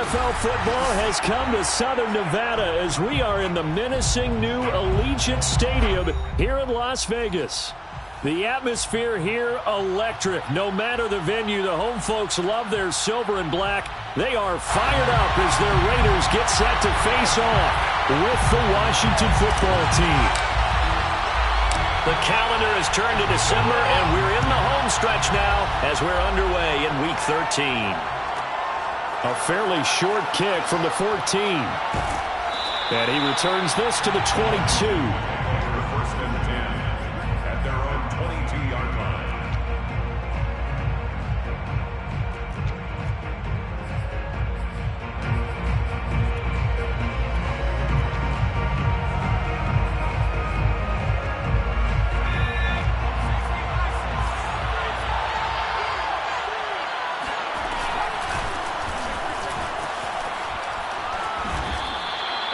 NFL football has come to Southern Nevada as we are in the menacing new Allegiant Stadium here in Las Vegas. The atmosphere here, electric. No matter the venue, the home folks love their silver and black. They are fired up as their Raiders get set to face off with the Washington football team. The calendar has turned to December, and we're in the home stretch now as we're underway in Week 13. A fairly short kick from the 14. And he returns this to the 22. First and 10 at their own 22-yard line.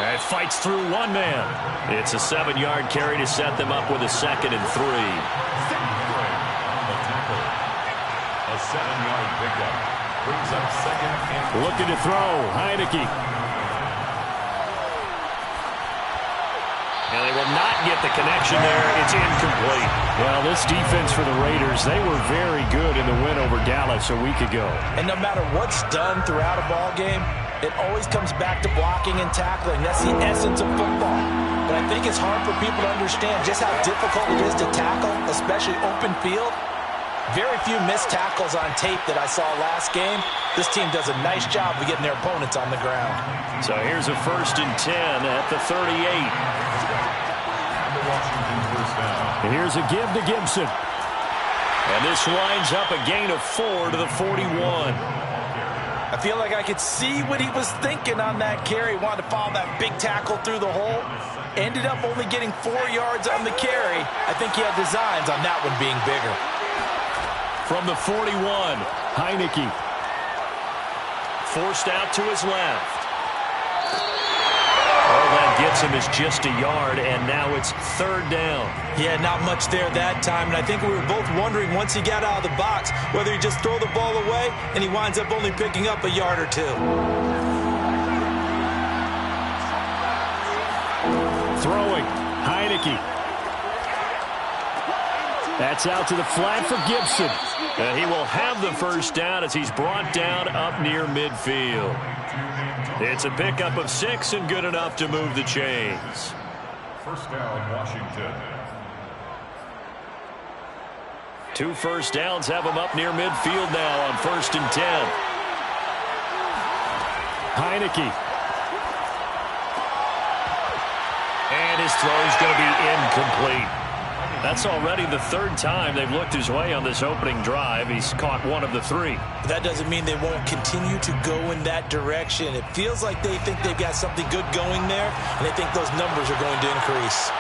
And fights through one man. It's a 7-yard carry to set them up with a 2nd and 3. The tackle. A 7-yard pickup. Brings up 2nd and 3. Looking to throw. Heineke. And they will not get the connection there. It's incomplete. Well, this defense for the Raiders, they were very good in the win over Dallas a week ago. And no matter what's done throughout a ball game, it always comes back to blocking and tackling. That's the essence of football. But I think it's hard for people to understand just how difficult it is to tackle, especially open field. Very few missed tackles on tape that I saw last game. This team does a nice job of getting their opponents on the ground. So here's a 1st and 10 at the 38. The Washington first down. And here's a give to Gibson. And this winds up a gain of 4 to the 41. I feel like I could see what he was thinking on that carry. Wanted to follow that big tackle through the hole. Ended up only getting 4 yards on the carry. I think he had designs on that one being bigger. From the 41, Heineke. Forced out to his left. All that gets him is just a yard, and now it's 3rd down. Yeah, not much there that time, and I think we were both wondering once he got out of the box whether he just throw the ball away, and he winds up only picking up a yard or 2. Throwing, Heineke. That's out to the flat for Gibson. And he will have the 1st down as he's brought down up near midfield. It's a pickup of 6 and good enough to move the chains. First down, Washington. 2 first downs have him up near midfield now on 1st and 10. Heineke. And his throw is going to be incomplete. That's already the 3rd time they've looked his way on this opening drive. He's caught 1 of the 3. That doesn't mean they won't continue to go in that direction. It feels like they think they've got something good going there, and they think those numbers are going to increase.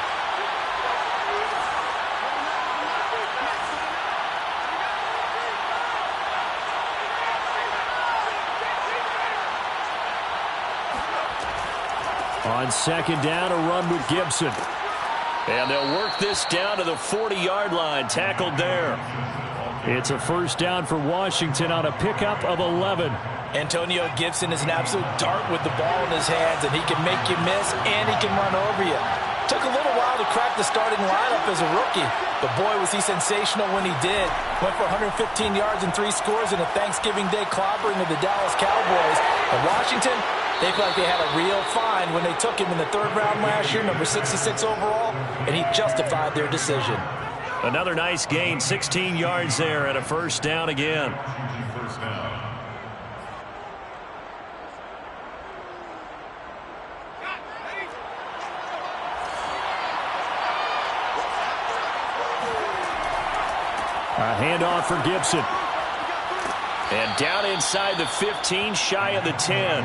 On 2nd down, a run with Gibson. And they'll work this down to the 40-yard line, tackled there. It's a 1st down for Washington on a pickup of 11. Antonio Gibson is an absolute dart with the ball in his hands, and he can make you miss, and he can run over you. Took a little while to crack the starting lineup as a rookie, but boy, was he sensational when he did. Went for 115 yards and 3 scores in a Thanksgiving Day clobbering of the Dallas Cowboys. But Washington, they felt like they had a real find when they took him in the 3rd round last year, number 66 overall, and he justified their decision. Another nice gain, 16 yards there, and a 1st down again. First down. A handoff for Gibson. And down inside the 15, shy of the 10.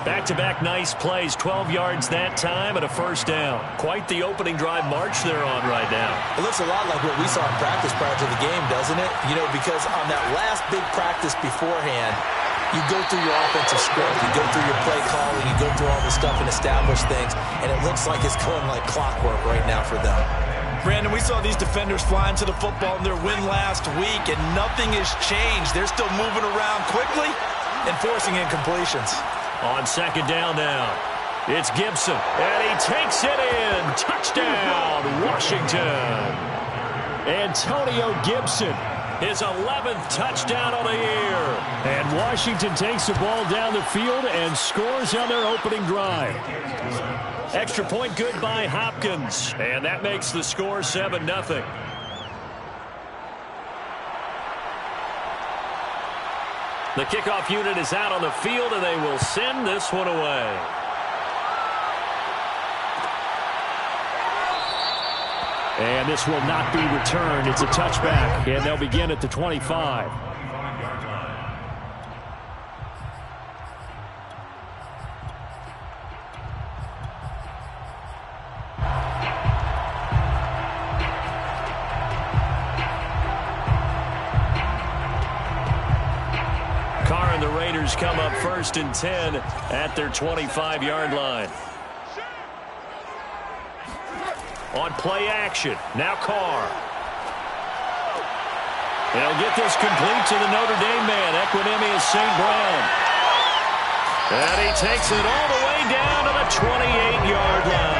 Back-to-back nice plays, 12 yards that time and a 1st down. Quite the opening drive march they're on right now. It looks a lot like what we saw in practice prior to the game, doesn't it? You know, because on that last big practice beforehand, you go through your offensive script, you go through your play calling, you go through all the stuff and establish things, and it looks like it's going like clockwork right now for them. Brandon, we saw these defenders flying to the football in their win last week, and nothing has changed. They're still moving around quickly and forcing incompletions. On second down now, it's Gibson, and he takes it in. Touchdown, Washington. Antonio Gibson, his 11th touchdown of the year. And Washington takes the ball down the field and scores on their opening drive. Extra point good by Hopkins, and that makes the score 7-0. The kickoff unit is out on the field, and they will send this one away. And this will not be returned. It's a touchback, and they'll begin at the 25. Carr and the Raiders come up 1st and 10 at their 25-yard line. On play action, now Carr. And he'll get this complete to the Notre Dame man, Equinemius St. Brown. And he takes it all the way down to the 28-yard line.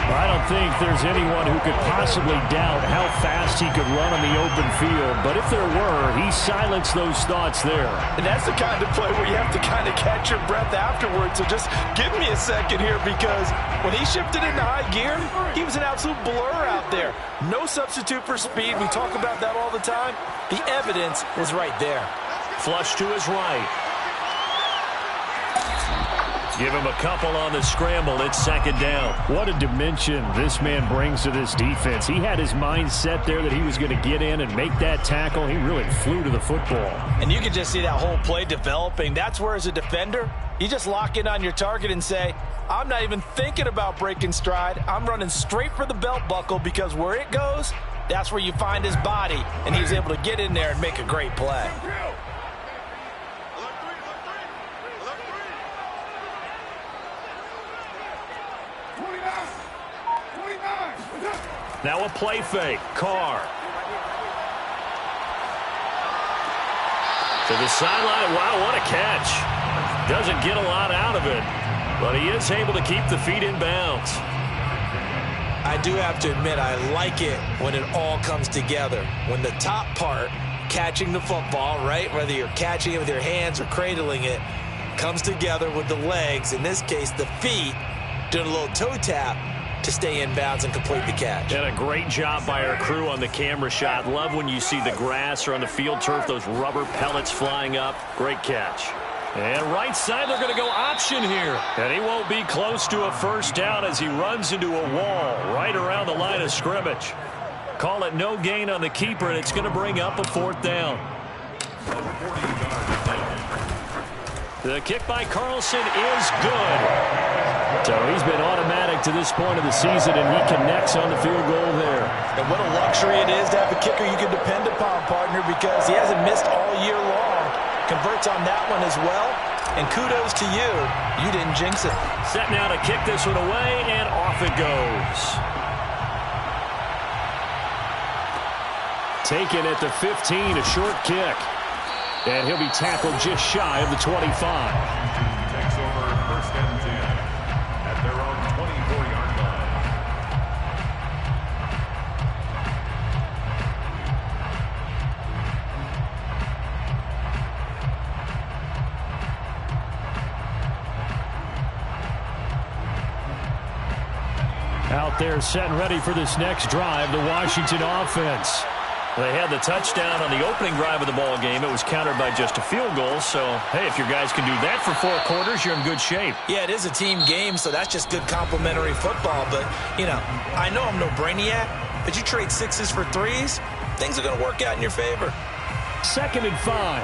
I don't think there's anyone who could possibly doubt how fast he could run on the open field. But if there were, he silenced those thoughts there. And that's the kind of play where you have to kind of catch your breath afterwards. So just give me a second here, because when he shifted into high gear, he was an absolute blur out there. No substitute for speed. We talk about that all the time. The evidence was right there. Flush to his right. Give him a couple on the scramble. It's second down. What a dimension this man brings to this defense. He had his mind set there that he was going to get in and make that tackle. He really flew to the football. And you can just see that whole play developing. That's where, as a defender, you just lock in on your target and say, I'm not even thinking about breaking stride. I'm running straight for the belt buckle, because where it goes, that's where you find his body. And he was able to get in there and make a great play. Now a play fake. Carr. To the sideline. Wow, what a catch. Doesn't get a lot out of it, but he is able to keep the feet in bounds. I do have to admit, I like it when it all comes together. When the top part, catching the football, right, whether you're catching it with your hands or cradling it, comes together with the legs, in this case the feet, doing a little toe tap to stay in bounds and complete the catch. And a great job by our crew on the camera shot. Love when you see the grass or on the field turf, those rubber pellets flying up. Great catch. And right side, they're going to go option here. And he won't be close to a first down as he runs into a wall right around the line of scrimmage. Call it no gain on the keeper, and it's going to bring up a 4th down. The kick by Carlson is good. So he's been automatic to this point of the season, and he connects on the field goal there. And what a luxury it is to have a kicker you can depend upon, partner, because he hasn't missed all year long. Converts on that one as well. And kudos to you. You didn't jinx it. Set now to kick this one away, and off it goes. Taken at the 15, a short kick. And he'll be tackled just shy of the 25. Takes over 1st and 10 at their own 24-yard line. Out there set and ready for this next drive, the Washington offense. They had the touchdown on the opening drive of the ball game. It was countered by just a field goal. So, hey, if your guys can do that for 4 quarters, you're in good shape. Yeah, it is a team game, so that's just good complimentary football. But, you know, I know I'm no brainiac, but you trade 6s for 3s, things are going to work out in your favor. 2nd and 5.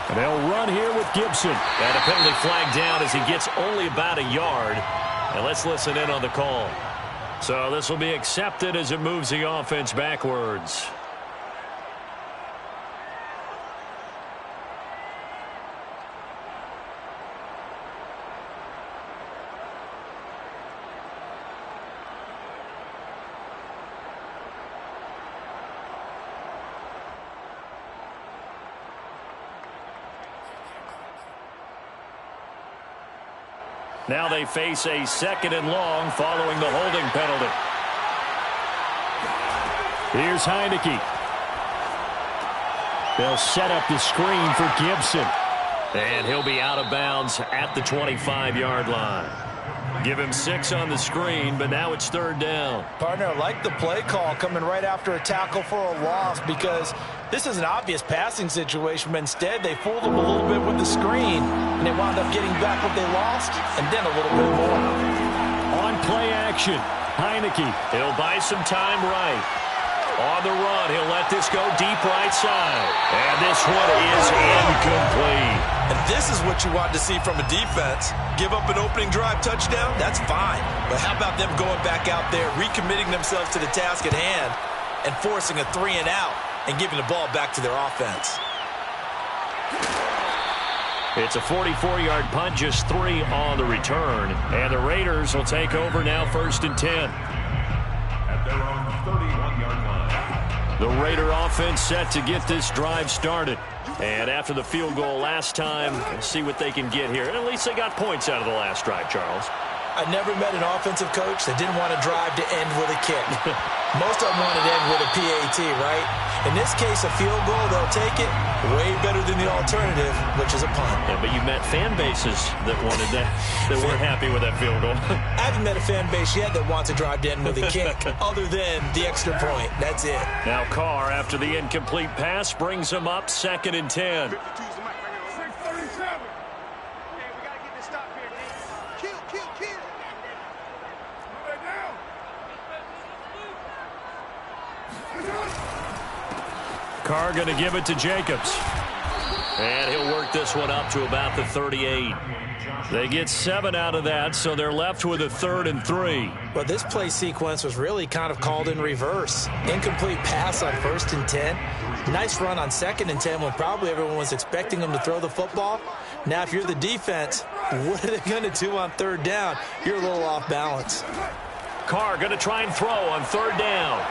And they'll run here with Gibson. And a penalty flag down as he gets only about a yard. And let's listen in on the call. So this will be accepted as it moves the offense backwards. Now they face a 2nd and long following the holding penalty. Here's Heineke. They'll set up the screen for Gibson. And he'll be out of bounds at the 25-yard line. Give him 6 on the screen, but now it's 3rd down. Partner, I like the play call coming right after a tackle for a loss because this is an obvious passing situation, but instead they fooled him a little bit with the screen, and they wound up getting back what they lost and then a little bit more. On play action, Heineke. He'll buy some time right. On the run, he'll let this go deep right side. And this one is incomplete. And this is what you want to see from a defense. Give up an opening drive touchdown, that's fine. But how about them going back out there, recommitting themselves to the task at hand, and forcing a 3 and out and giving the ball back to their offense. It's a 44-yard punt, just 3 on the return. And the Raiders will take over now, 1st and 10. At their own 31-yard line. The Raider offense set to get this drive started. And after the field goal last time, we'll see what they can get here. And at least they got points out of the last drive, Charles. I never met an offensive coach that didn't want to drive to end with a kick. Most of them want to end with a PAT, right? In this case, a field goal, they'll take it. Way better than the alternative, which is a punt. Yeah, but you met fan bases that wanted that, that weren't happy with that field goal. I haven't met a fan base yet that wants to drive to end with a kick, other than the extra point. That's it. Now Carr, after the incomplete pass, brings him up 2nd and 10. Carr going to give it to Jacobs. And he'll work this one up to about the 38. They get 7 out of that, so they're left with a 3rd and 3. Well, this play sequence was really kind of called in reverse. Incomplete pass on 1st and 10. Nice run on 2nd and 10 when probably everyone was expecting them to throw the football. Now, if you're the defense, what are they going to do on 3rd down? You're a little off balance. Carr going to try and throw on 3rd down.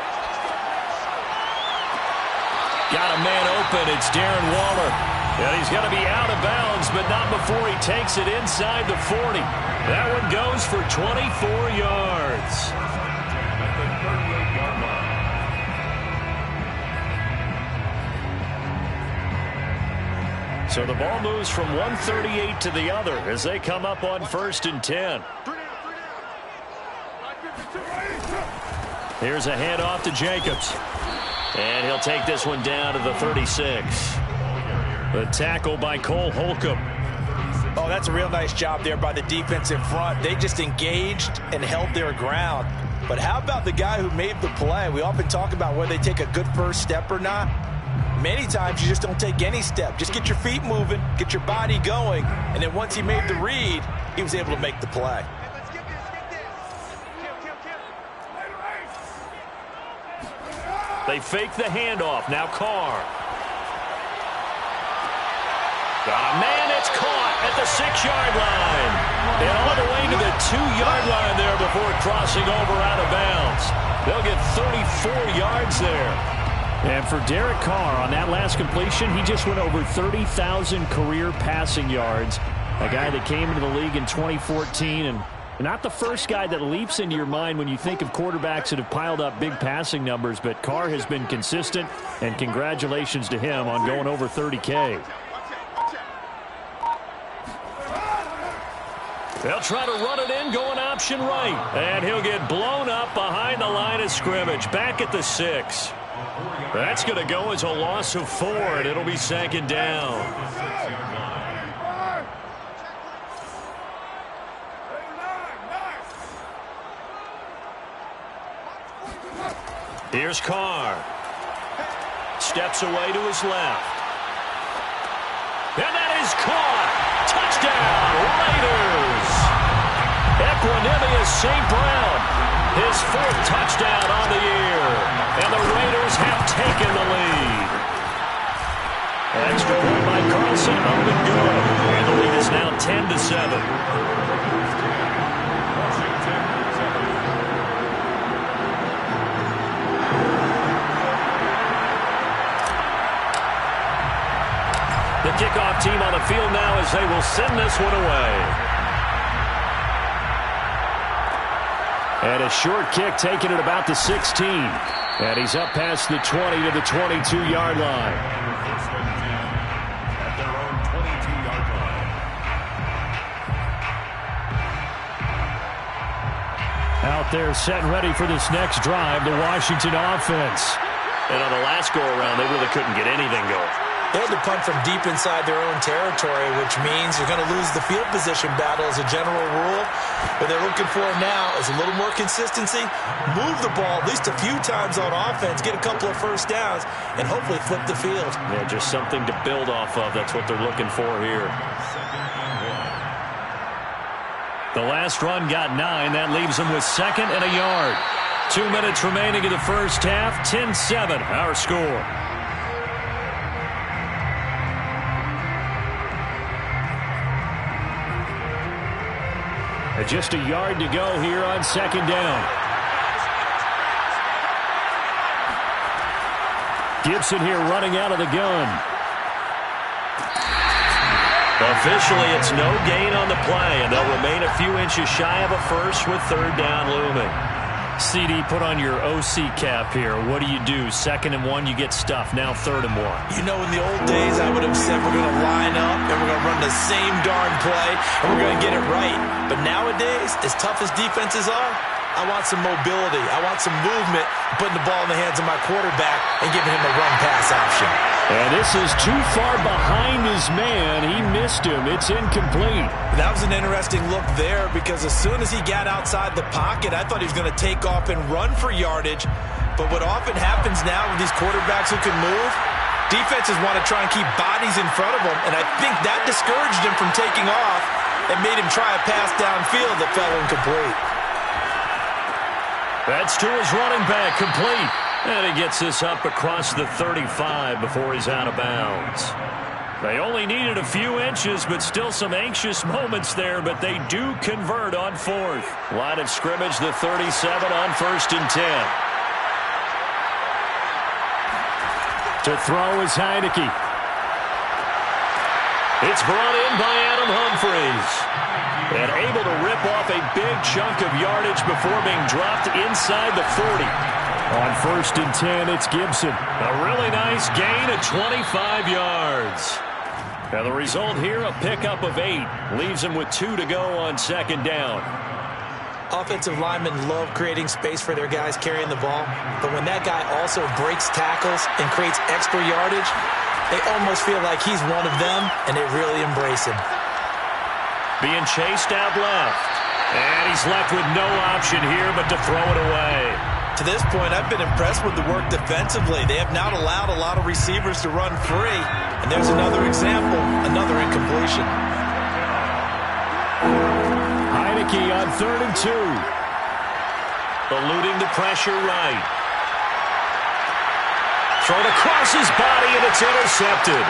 Got a man open. It's Darren Waller. And he's going to be out of bounds, but not before he takes it inside the 40. That one goes for 24 yards. So the ball moves from 138 to the other as they come up on 1st and 10. Here's a handoff to Jacobs. And he'll take this one down to the 36. The tackle by Cole Holcomb. Oh, that's a real nice job there by the defense in front. They just engaged and held their ground. But how about the guy who made the play? We often talk about whether they take a good first step or not. Many times you just don't take any step. Just get your feet moving, get your body going, and then once he made the read, he was able to make the play. They fake the handoff. Now Carr. Got a man. It's caught at the 6-yard line. And all the way to the 2-yard line there before crossing over out of bounds. They'll get 34 yards there. And for Derek Carr, on that last completion, he just went over 30,000 career passing yards. A guy that came into the league in 2014 and not the first guy that leaps into your mind when you think of quarterbacks that have piled up big passing numbers, but Carr has been consistent, and congratulations to him on going over 30K. They'll try to run it in, going option right. And he'll get blown up behind the line of scrimmage, back at the 6. That's going to go as a loss of 4, and it'll be 2nd down. Here's Carr. Steps away to his left. And that is caught. Touchdown, Raiders. Equanimous St. Brown. His 4th touchdown on the year. And the Raiders have taken the lead. Extra point by Carlson, up and good. And the lead is now 10-7. The kickoff team on the field now as they will send this one away. And a short kick taken at about the 16. And he's up past the 20 to the 22-yard line. First and 10 at their own 22-yard line. Out there set and ready for this next drive, the Washington offense. And on the last go-around, they really couldn't get anything going. They had to punt from deep inside their own territory, which means you're going to lose the field position battle as a general rule. What they're looking for now is a little more consistency, move the ball at least a few times on offense, get a couple of first downs, and hopefully flip the field. Yeah, just something to build off of. That's what they're looking for here. The last run got 9. That leaves them with 2nd and a yard. 2 minutes remaining in the first half. 10-7, our score. Just a yard to go here on 2nd down. Gibson here running out of the gun. Officially, it's no gain on the play, and they'll remain a few inches shy of a first with 3rd down looming. CD, put on your OC cap here. What do you do? 2nd and 1, you get stuffed. Now 3rd and 1. You know, in the old days, I would have said we're going to line up and we're going to run the same darn play and we're going to get it right. But nowadays, as tough as defenses are, I want some mobility. I want some movement, putting the ball in the hands of my quarterback and giving him a run-pass option. And this is too far behind his man. He missed him. It's incomplete. That was an interesting look there because as soon as he got outside the pocket, I thought he was going to take off and run for yardage. But what often happens now with these quarterbacks who can move, defenses want to try and keep bodies in front of them, and I think that discouraged him from taking off and made him try a pass downfield that fell incomplete. That's to his running back, complete. And he gets this up across the 35 before he's out of bounds. They only needed a few inches, but still some anxious moments there, but they do convert on 4th. Line of scrimmage, the 37 on 1st and 10. To throw is Heineke. It's brought in by Adam Humphries. And able to rip off a big chunk of yardage before being dropped inside the 40. On 1st and 10, it's Gibson. A really nice gain of 25 yards. Now the result here, a pickup of 8. Leaves him with 2 to go on 2nd down. Offensive linemen love creating space for their guys carrying the ball. But when that guy also breaks tackles and creates extra yardage, they almost feel like he's one of them, and they really embrace him. Being chased out left. And he's left with no option here but to throw it away. To this point, I've been impressed with the work defensively. They have not allowed a lot of receivers to run free. And there's another example, another incompletion. Heineke on 3rd and 2. Eluding the pressure right. Thrown across his body, and it's intercepted.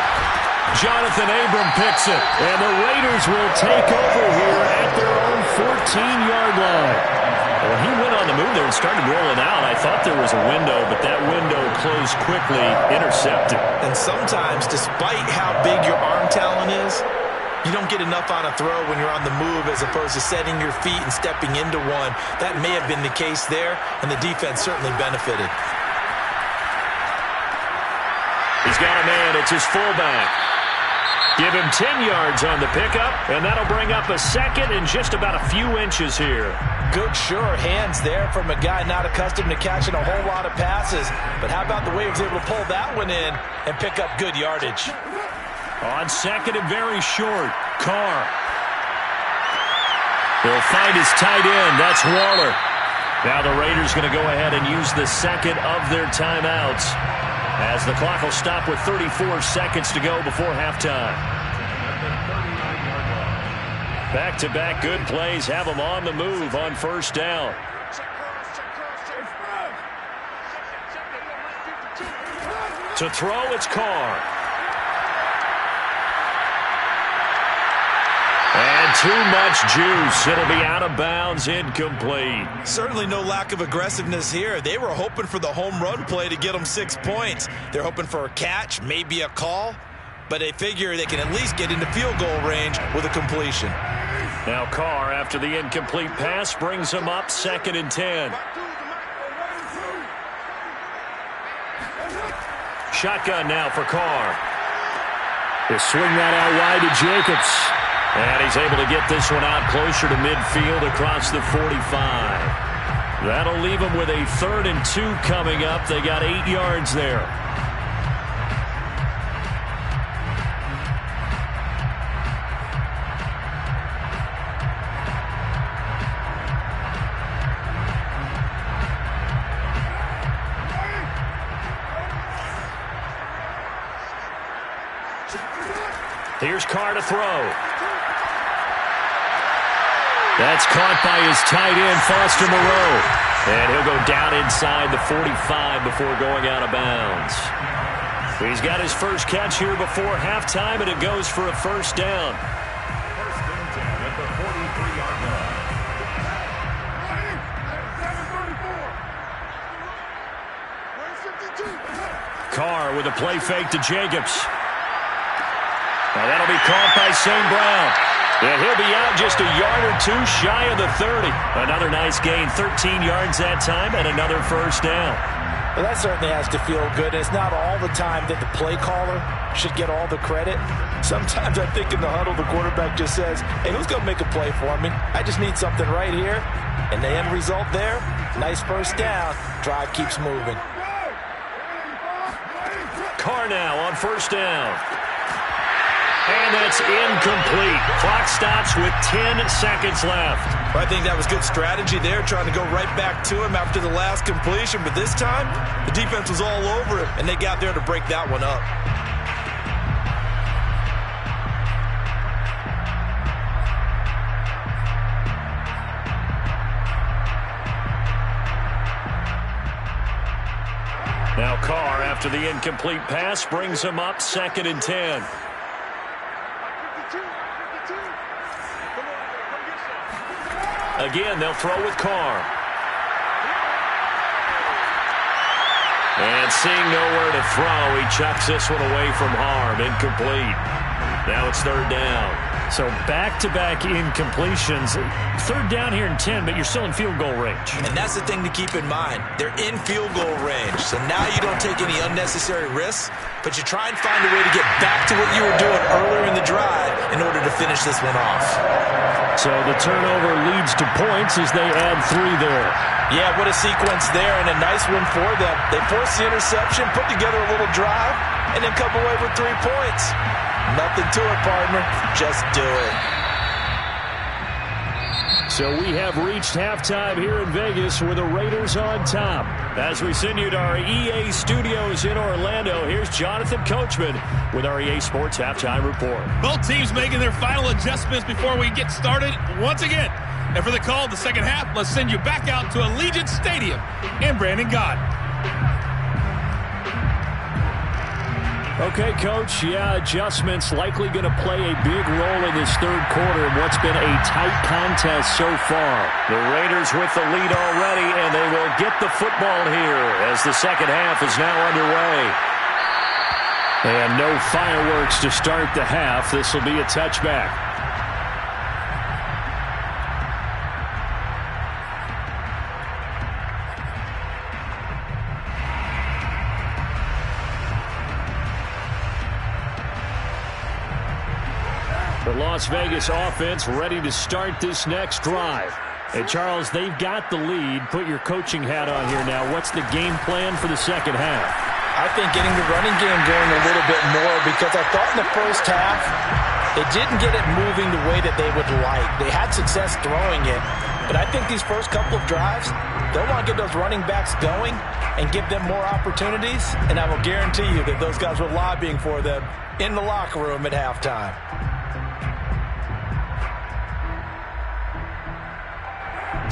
Jonathan Abram picks it, and the Raiders will take over here at their own 14-yard line. When he went on the move there and started rolling out, I thought there was a window, but that window closed quickly, intercepted. And sometimes, despite how big your arm talent is, you don't get enough on a throw when you're on the move as opposed to setting your feet and stepping into one. That may have been the case there, and the defense certainly benefited. He's got a man. It's his fullback. Give him 10 yards on the pickup, and that'll bring up a 2nd and just about a few inches here. Good, sure hands there from a guy not accustomed to catching a whole lot of passes. But how about the way he was able to pull that one in and pick up good yardage? On 2nd and very short, Carr. He'll find his tight end. That's Waller. Now the Raiders going to go ahead and use the 2nd of their timeouts, as the clock will stop with 34 seconds to go before halftime. Back-to-back good plays have them on the move on 1st down. To throw, it's Carr. And too much juice. It'll be out of bounds, incomplete. Certainly no lack of aggressiveness here. They were hoping for the home run play to get them 6 points. They're hoping for a catch, maybe a call, but they figure they can at least get into field goal range with a completion. Now Carr, after the incomplete pass, brings him up 2nd and 10. Shotgun now for Carr. He'll swing that out wide to Jacobs. And he's able to get this one out closer to midfield across the 45. That'll leave him with a 3rd and 2 coming up. They got 8 yards there. Here's Carr to throw. That's caught by his tight end, Foster Moreau. And he'll go down inside the 45 before going out of bounds. He's got his first catch here before halftime, and it goes for a 1st down. 1st and 10 at the 43-yard line. Carr with a play fake to Jacobs. Now that'll be caught by St. Brown. And he'll be out just a yard or 2 shy of the 30. Another nice gain, 13 yards that time, and another 1st down. Well, that certainly has to feel good. It's not all the time that the play caller should get all the credit. Sometimes I think in the huddle, the quarterback just says, hey, who's going to make a play for me? I just need something right here. And the end result there, nice 1st down. Drive keeps moving. Carr now on 1st down. And that's incomplete. Clock stops with 10 seconds left. Well, I think that was good strategy there, trying to go right back to him after the last completion. But this time, the defense was all over him, and they got there to break that one up. Now Carr, after the incomplete pass, brings him up 2nd and 10. Again, they'll throw with Carr. And seeing nowhere to throw, he chucks this one away from harm. Incomplete. Now it's 3rd down. So back-to-back incompletions. 3rd down here and 10, but you're still in field goal range. And that's the thing to keep in mind. They're in field goal range. So now you don't take any unnecessary risks, but you try and find a way to get back to what you were doing earlier in the drive in order to finish this one off. So the turnover leads to points as they add 3 there. Yeah, what a sequence there, and a nice one for them. They force the interception, put together a little drive, and then come away with 3 points. Nothing to it, partner. Just do it. So we have reached halftime here in Vegas with the Raiders on top. As we send you to our EA studios in Orlando, here's Jonathan Coachman with our EA Sports Halftime Report. Both teams making their final adjustments before we get started once again. And for the call of the second half, let's send you back out to Allegiant Stadium in Brandon God. Okay, Coach, adjustments likely going to play a big role in this 3rd quarter in what's been a tight contest so far. The Raiders with the lead already, and they will get the football here as the 2nd half is now underway. And no fireworks to start the half. This will be a touchback. The Las Vegas offense ready to start this next drive. Hey, Charles, they've got the lead. Put your coaching hat on here now. What's the game plan for the 2nd half? I think getting the running game going a little bit more, because I thought in the 1st half, they didn't get it moving the way that they would like. They had success throwing it. But I think these first couple of drives, they'll want to get those running backs going and give them more opportunities. And I will guarantee you that those guys were lobbying for them in the locker room at halftime.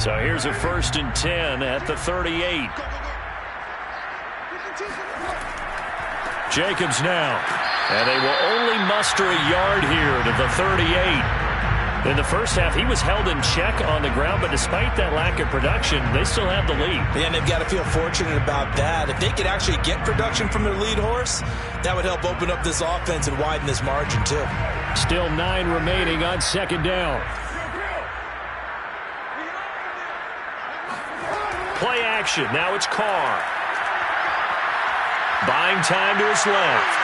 So here's a 1st and 10 at the 38. Jacobs now. And they will only muster a yard here to the 38. In the 1st half, he was held in check on the ground, but despite that lack of production, they still have the lead. And they've got to feel fortunate about that. If they could actually get production from their lead horse, that would help open up this offense and widen this margin too. Still 9 remaining on 2nd down. Play action. Now it's Carr. Buying time to his left.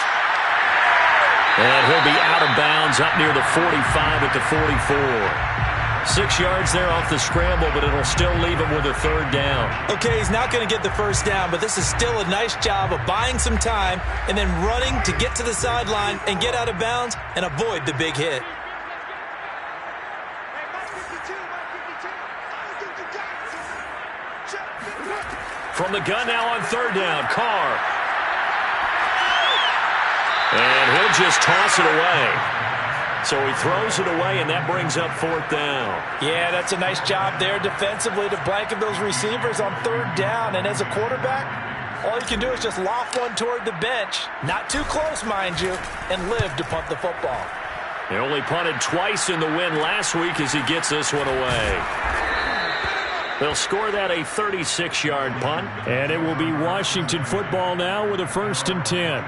And he'll be out of bounds up near the 45 at the 44. 6 yards there off the scramble, but it'll still leave him with a third down. Okay, he's not going to get the first down, but this is still a nice job of buying some time and then running to get to the sideline and get out of bounds and avoid the big hit. From the gun now on third down, Carr. And he'll just toss it away. So he throws it away, and that brings up fourth down. Yeah, that's a nice job there defensively to blanket those receivers on third down. And as a quarterback, all you can do is just loft one toward the bench. Not too close, mind you, and live to punt the football. He only punted twice in the win last week as he gets this one away. They'll score that a 36-yard punt. And it will be Washington football now with a 1st and 10.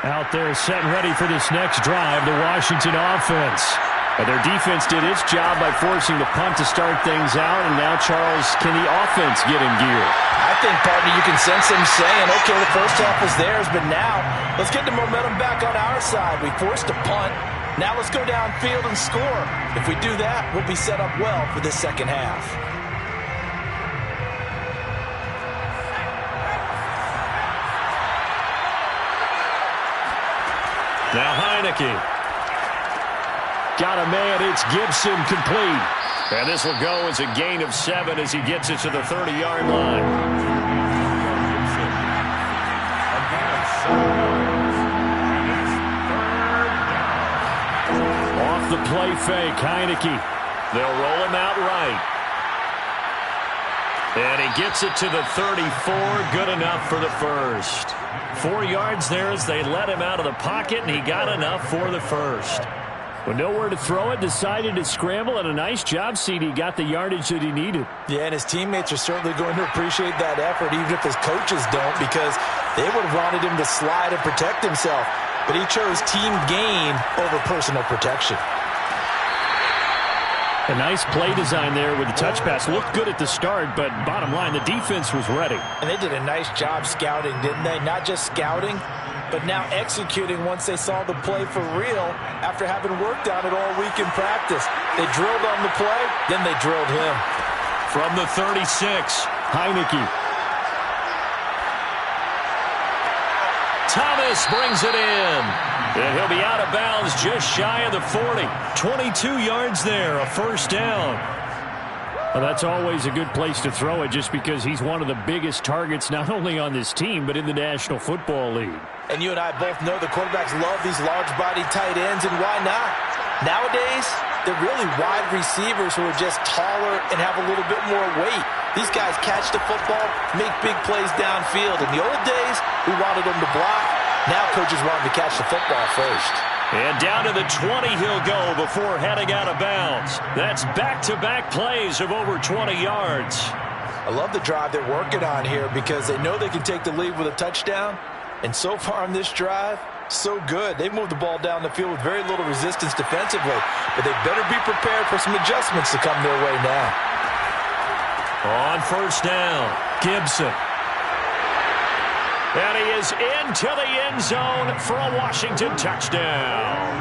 Out there set and ready for this next drive, the Washington offense. And their defense did its job by forcing the punt to start things out. And now, Charles, can the offense get in gear? I think, partner, you can sense them saying, okay, the first half was theirs, but now let's get the momentum back on our side. We forced a punt. Now let's go downfield and score. If we do that, we'll be set up well for the second half. Now Heineke. Got a man. It's Gibson complete. And this will go as a gain of 7 as he gets it to the 30-yard line. Gibson. A gain of 7 yards. And it's third down. Off the play fake, Heineke. They'll roll him out right. And he gets it to the 34. Good enough for the first. 4 yards there as they let him out of the pocket, and he got enough for the first. With nowhere to throw it, decided to scramble, and a nice job, CD. Got the yardage that he needed. Yeah, and his teammates are certainly going to appreciate that effort, even if his coaches don't, because they would have wanted him to slide and protect himself. But he chose team gain over personal protection. A nice play design there with the touch pass. Looked good at the start, but bottom line, the defense was ready. And they did a nice job scouting, didn't they? Not just scouting, but now executing once they saw the play for real after having worked on it all week in practice. They drilled on the play, then they drilled him. From the 36, Heineke. Thomas brings it in. And he'll be out of bounds just shy of the 40. 22 yards there, a first down. Well, that's always a good place to throw it just because he's one of the biggest targets not only on this team but in the National Football League. And you and I both know the quarterbacks love these large-bodied tight ends, and why not? Nowadays, they're really wide receivers who are just taller and have a little bit more weight. These guys catch the football, make big plays downfield. In the old days, we wanted them to block. Now coaches want him to catch the football first. And down to the 20 he'll go before heading out of bounds. That's back-to-back plays of over 20 yards. I love the drive they're working on here because they know they can take the lead with a touchdown. And so far on this drive, so good. They've moved the ball down the field with very little resistance defensively. But they better be prepared for some adjustments to come their way now. On first down, Gibson. And he is into the end zone for a Washington touchdown.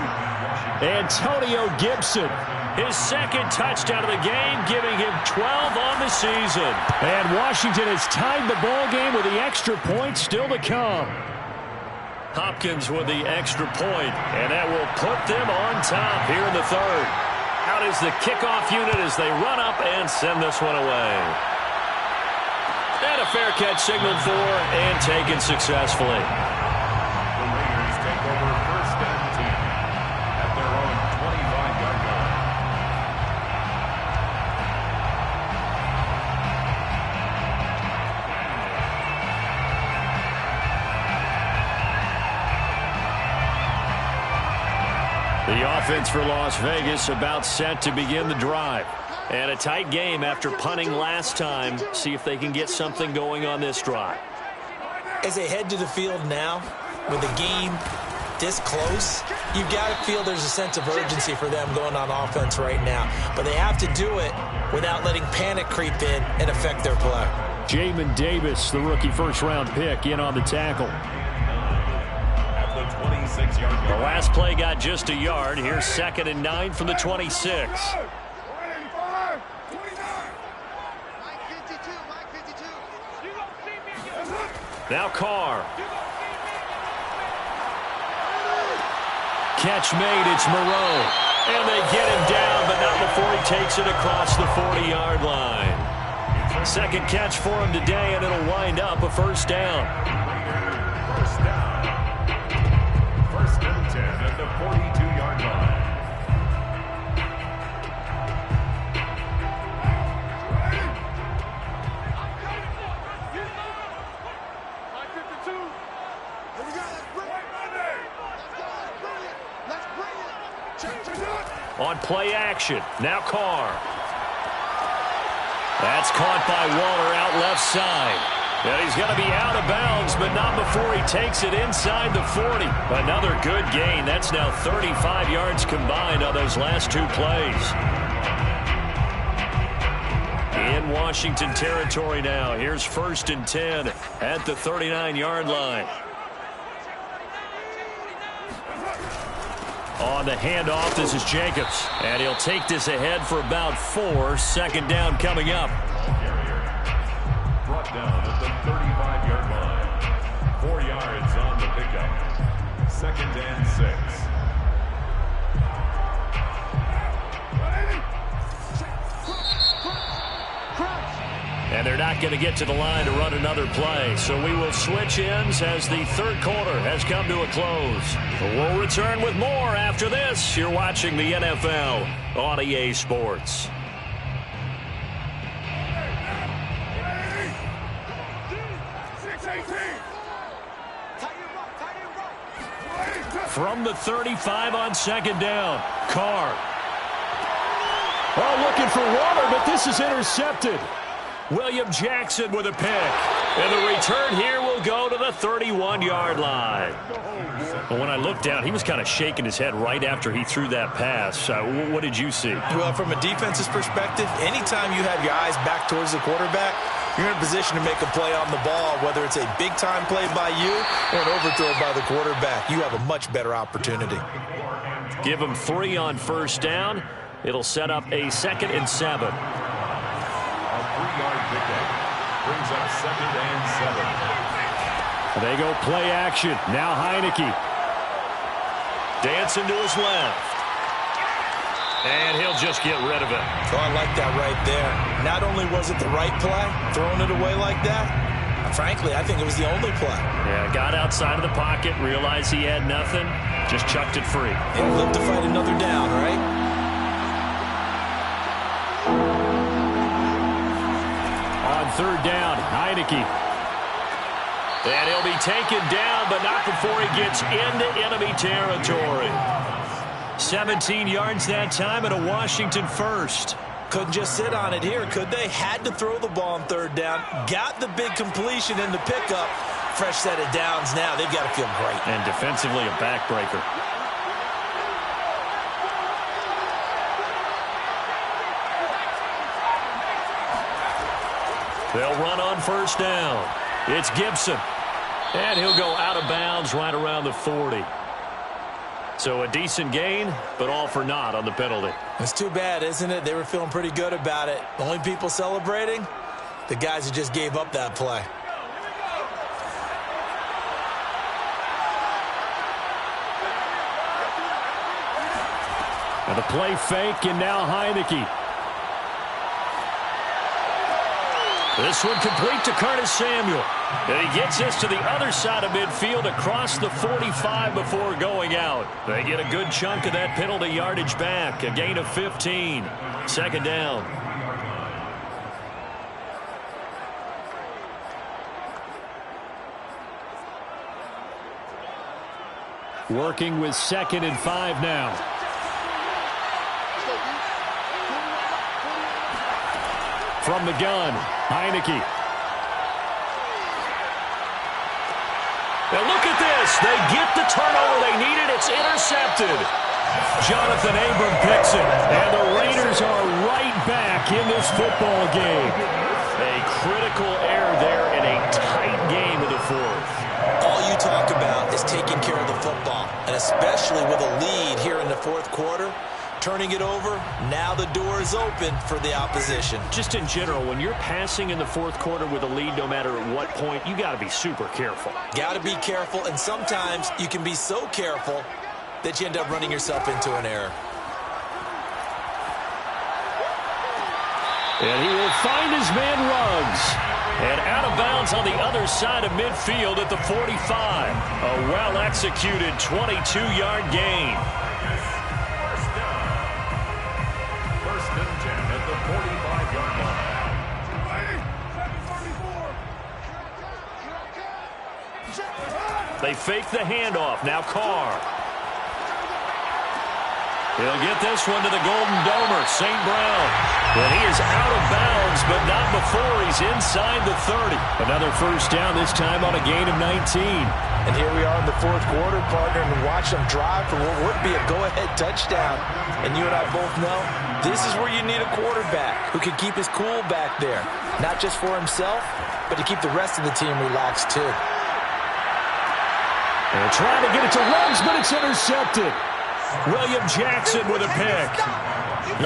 Antonio Gibson, his second touchdown of the game, giving him 12 on the season. And Washington has tied the ball game with the extra point still to come. Hopkins with the extra point, and that will put them on top here in the third. Out is the kickoff unit as they run up and send this one away. And a fair catch signaled for and taken successfully. The Raiders take over first and 10 at their own 25-yard line. The offense for Las Vegas about set to begin the drive. And a tight game after punting last time. See if they can get something going on this drive. As they head to the field now with the game this close, you've got to feel there's a sense of urgency for them going on offense right now. But they have to do it without letting panic creep in and affect their play. Jamin Davis, the rookie first-round pick, in on the tackle. At the 26-yard line. The last play got just a yard. Here's 2nd and 9 from the 26. Now Carr. Catch made. It's Moreau. And they get him down, but not before he takes it across the 40-yard line. Second catch for him today, and it'll wind up a first down. First down. 1st and 10 at the 42-yard line. On play action, now Carr. That's caught by Waller out left side. And he's going to be out of bounds, but not before he takes it inside the 40. Another good gain. That's now 35 yards combined on those last 2 plays. In Washington territory now. Here's 1st and 10 at the 39-yard line. On the handoff, this is Jacobs. And he'll take this ahead for about 4. 2nd down coming up. Brought down at the 35-yard line. 4 yards on the pickup. 2nd and 6. And they're not going to get to the line to run another play. So we will switch ends as the 3rd quarter has come to a close. We'll return with more after this. You're watching the NFL on EA Sports. From the 35 on 2nd down, Carr. Oh, looking for Waller, but this is intercepted. William Jackson with a pick. And the return here will go to the 31-yard line. But when I looked down, he was kind of shaking his head right after he threw that pass. What did you see? Well, from a defense's perspective, anytime you have your eyes back towards the quarterback, you're in a position to make a play on the ball, whether it's a big-time play by you or an overthrow by the quarterback. You have a much better opportunity. Give him 3 on 1st down. It'll set up a 2nd and 7. A 3-yard pickup brings up 2nd and 7. They go play action. Now Heineke. Dancing to his left. And he'll just get rid of it. Oh, I like that right there. Not only was it the right play, throwing it away like that, frankly, I think it was the only play. Yeah, got outside of the pocket, realized he had nothing, just chucked it free. And live to fight another down, right? On 3rd down, Heineke. And he'll be taken down, but not before he gets into enemy territory. 17 yards that time and a Washington first. Couldn't just sit on it here, could they? Had to throw the ball on 3rd down. Got the big completion in the pickup. Fresh set of downs now. They've got to feel great. And defensively a backbreaker. They'll run on 1st down. It's Gibson. And he'll go out of bounds right around the 40. So a decent gain, but all for naught on the penalty. It's too bad, isn't it? They were feeling pretty good about it. The only people celebrating, the guys who just gave up that play. And the play fake, and now Heineke. This one complete to Curtis Samuel. And he gets this to the other side of midfield across the 45 before going out. They get a good chunk of that penalty yardage back. A gain of 15. 2nd down. Working with 2nd and 5 now. From the gun, Heineke. And look at this. They get the turnover they needed. It's intercepted. Jonathan Abram picks it, and the Raiders are right back in this football game. A critical error there in a tight game in the fourth. All you talk about is taking care of the football, and especially with a lead here in the fourth quarter, turning it over, now the door is open for the opposition. Just in general, when you're passing in the fourth quarter with a lead, no matter at what point, you got to be super careful. Got to be careful, and sometimes you can be so careful that you end up running yourself into an error. And he will find his man Ruggs. And out of bounds on the other side of midfield at the 45. A well-executed 22-yard gain. First and 10 at the 45-yard line. They fake the handoff. Now Carr. He'll get this one to the Golden Domer, St. Brown. And he is out of bounds, but not before he's inside the 30. Another first down, this time on a gain of 19. And here we are in the fourth quarter, partner, and watch them drive for what would be a go-ahead touchdown. And you and I both know this is where you need a quarterback who can keep his cool back there. Not just for himself, but to keep the rest of the team relaxed, too. They're trying to get it to Ruggs, but it's intercepted. William Jackson with a pick.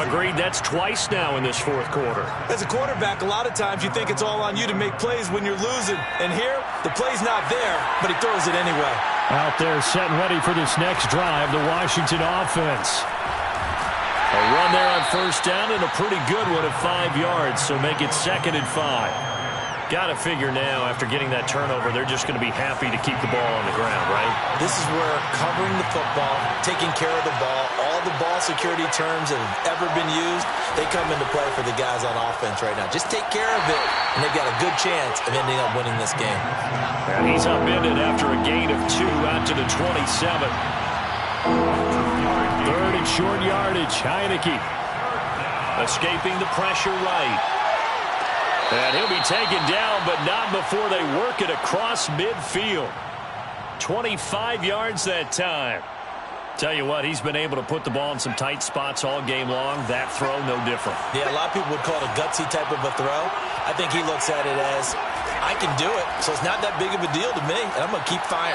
Agreed, that's twice now in this fourth quarter. As a quarterback, a lot of times you think it's all on you to make plays when you're losing. And here, the play's not there, but he throws it anyway. Out there set and ready for this next drive, the Washington offense. A run there on first down and a pretty good one at 5 yards, so make it 2nd and 5. Got to figure now, after getting that turnover, they're just going to be happy to keep the ball on the ground, right? This is where covering the football, taking care of the ball, all the ball security terms that have ever been used, they come into play for the guys on offense right now. Just take care of it, and they've got a good chance of ending up winning this game. And he's upended after a gain of 2 out to the 27. Third and short yardage, Heineke. Escaping the pressure right. And he'll be taken down, but not before they work it across midfield. 25 yards that time. Tell you what, he's been able to put the ball in some tight spots all game long. That throw, no different. Yeah, a lot of people would call it a gutsy type of a throw. I think he looks at it as, I can do it, so it's not that big of a deal to me, and I'm going to keep firing.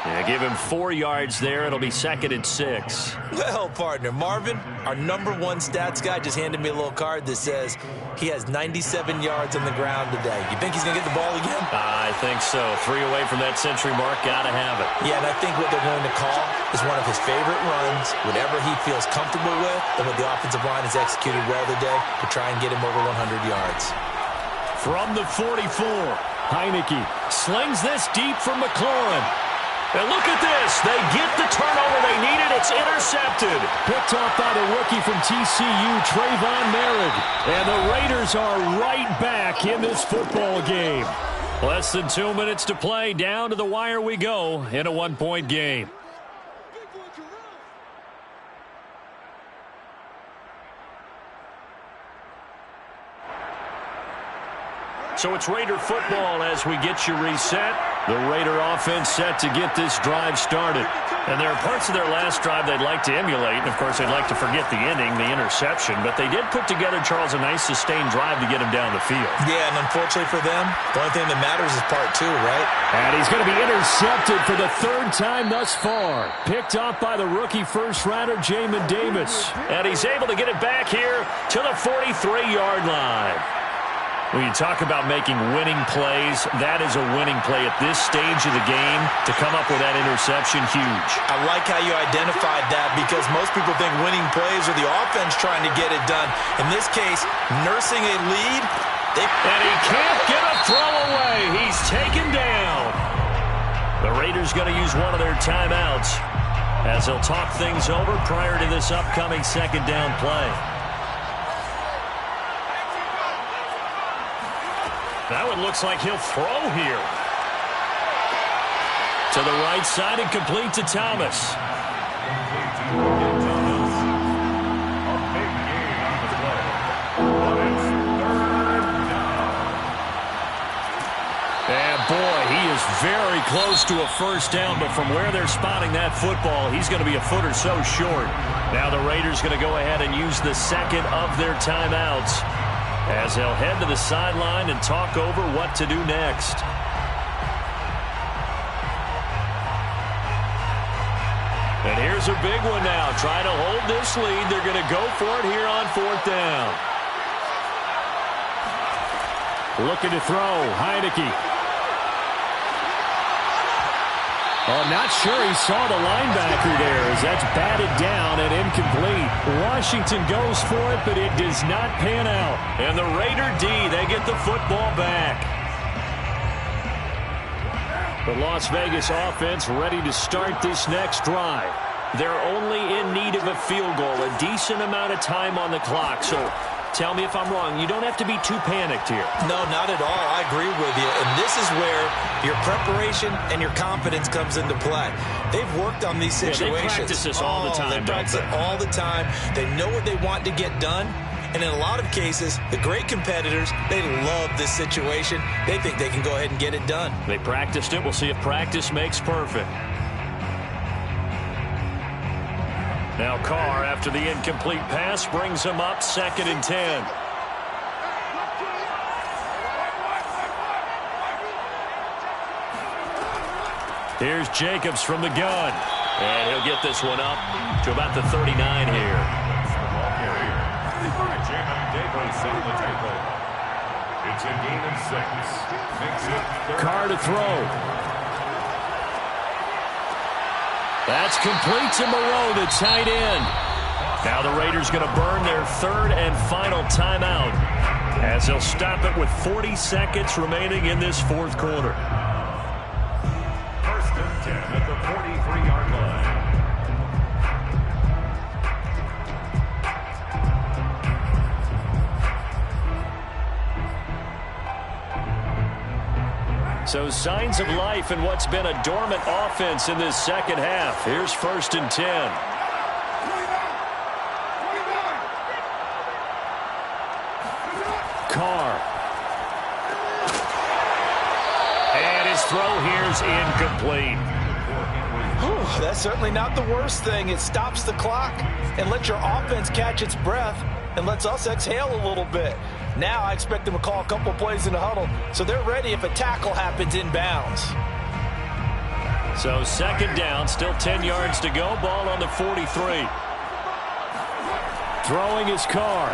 Yeah, give him 4 yards there. It'll be 2nd and 6. Well, partner, Marvin, our #1 stats guy, just handed me a little card that says he has 97 yards on the ground today. You think he's going to get the ball again? I think so. 3 away from that century mark. Got to have it. Yeah, and I think what they're going to call is one of his favorite runs, whatever he feels comfortable with, and what the offensive line has executed well today to try and get him over 100 yards. From the 44, Heineke slings this deep from McLaurin. And look at this. They get the turnover they needed. It's intercepted. Picked off by the rookie from TCU, Trayvon Merritt. And the Raiders are right back in this football game. Less than 2 minutes to play. Down to the wire we go in a 1-point game. So it's Raider football as we get you reset. The Raider offense set to get this drive started. And there are parts of their last drive they'd like to emulate. And, of course, they'd like to forget the ending, the interception. But they did put together, Charles, a nice sustained drive to get him down the field. Yeah, and unfortunately for them, the only thing that matters is part 2, right? And he's going to be intercepted for the 3rd time thus far. Picked off by the rookie first-rounder, Jamin Davis. And he's able to get it back here to the 43-yard line. When you talk about making winning plays, that is a winning play at this stage of the game. To come up with that interception, huge. I like how you identified that because most people think winning plays are the offense trying to get it done. In this case, nursing a lead. And he can't get a throw away. He's taken down. The Raiders going to use one of their timeouts as they'll talk things over prior to this upcoming 2nd down play. That one looks like he'll throw here. To the right side and complete to Thomas. A big gain on the play. But it's 3rd down. And boy, he is very close to a first down, but from where they're spotting that football, he's going to be a foot or so short. Now the Raiders going to go ahead and use the second of their timeouts as they'll head to the sideline and talk over what to do next. And here's a big one now. Trying to hold this lead. They're going to go for it here on fourth down. Looking to throw. Heineke. I'm not sure he saw the linebacker there as that's batted down and incomplete. Washington goes for it, but it does not pan out. And the Raider D, they get the football back. The Las Vegas offense ready to start this next drive. They're only in need of a field goal, a decent amount of time on the clock. So tell me if I'm wrong. You don't have to be too panicked here. No, not at all. I agree with you. And this is where your preparation and your confidence comes into play. They've worked on these situations. Yeah, they practice this all the time. They practice it all the time. They know what they want to get done. And in a lot of cases, the great competitors, they love this situation. They think they can go ahead and get it done. They practiced it. We'll see if practice makes perfect. Now Carr, after the incomplete pass, brings him up 2nd and 10. Here's Jacobs from the gun. And he'll get this one up to about the 39 here. It's a gain of 6. Makes it Carr to throw. That's complete to Moreau, the tight end. Now the Raiders going to burn their 3rd and final timeout as they'll stop it with 40 seconds remaining in this 4th quarter. 1st and 10 at the 43-yard line. So signs of life in what's been a dormant offense in this second half. Here's 1st and 10. Carr. And his throw here's incomplete. Whew, that's certainly not the worst thing. It stops the clock and lets your offense catch its breath and lets us exhale a little bit. Now I expect them to call a couple plays in the huddle, so they're ready if a tackle happens inbounds. So 2nd down, still 10 yards to go. Ball on the 43. Throwing his Carr.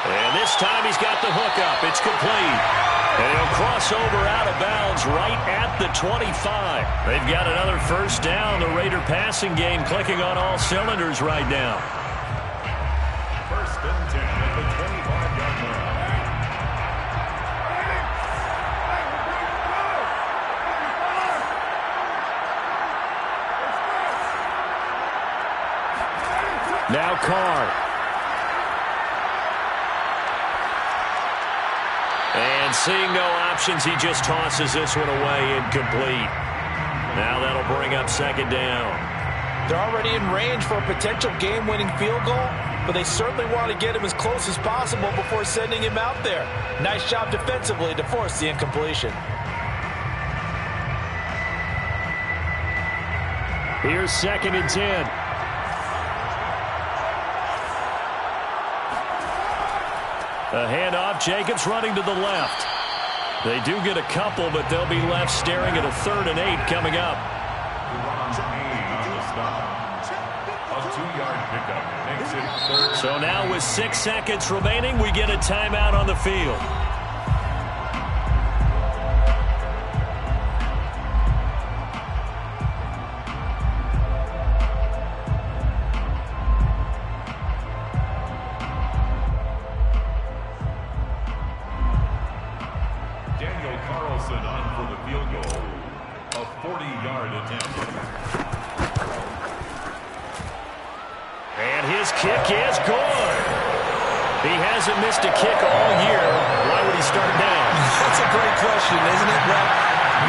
And this time he's got the hook up. It's complete. And he'll cross over out of bounds right at the 25. They've got another 1st down. The Raider passing game clicking on all cylinders right now. 1st and 10 at the 25-yard line. Now Carr. And seeing no options, he just tosses this one away, incomplete. Now that'll bring up 2nd down. They're already in range for a potential game-winning field goal, but they certainly want to get him as close as possible before sending him out there. Nice job defensively to force the incompletion. Here's 2nd and 10. A handoff, Jacobs running to the left. They do get a couple, but they'll be left staring at a 3rd and 8 coming up. A 2-yard pickup makes it 3rd. So now with 6 seconds remaining, we get a timeout on the field. On for the field goal. A 40-yard attempt. And his kick is good. He hasn't missed a kick all year. Why would he start now? That's a great question, isn't it? Well,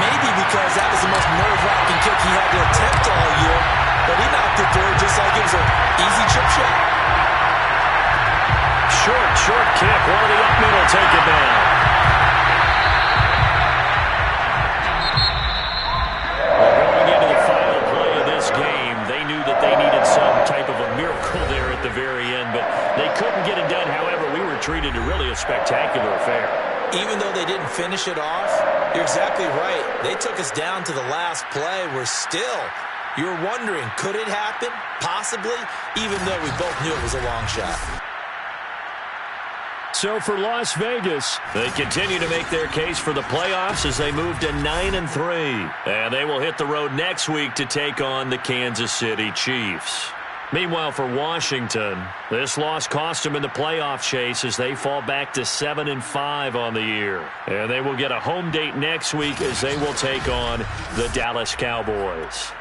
maybe because that was the most nerve-wracking kick he had to attempt all year, but he knocked it through just like it was an easy chip shot. Short kick. One of the up middle take it down. couldn't get it done. However, we were treated to really a spectacular affair. Even though they didn't finish it off, you're exactly right. They took us down to the last play. You're wondering, could it happen? Possibly, even though we both knew it was a long shot. So for Las Vegas, they continue to make their case for the playoffs as they move to 9-3. And they will hit the road next week to take on the Kansas City Chiefs. Meanwhile, for Washington, this loss cost them in the playoff chase as they fall back to 7-5 on the year. And they will get a home date next week as they will take on the Dallas Cowboys.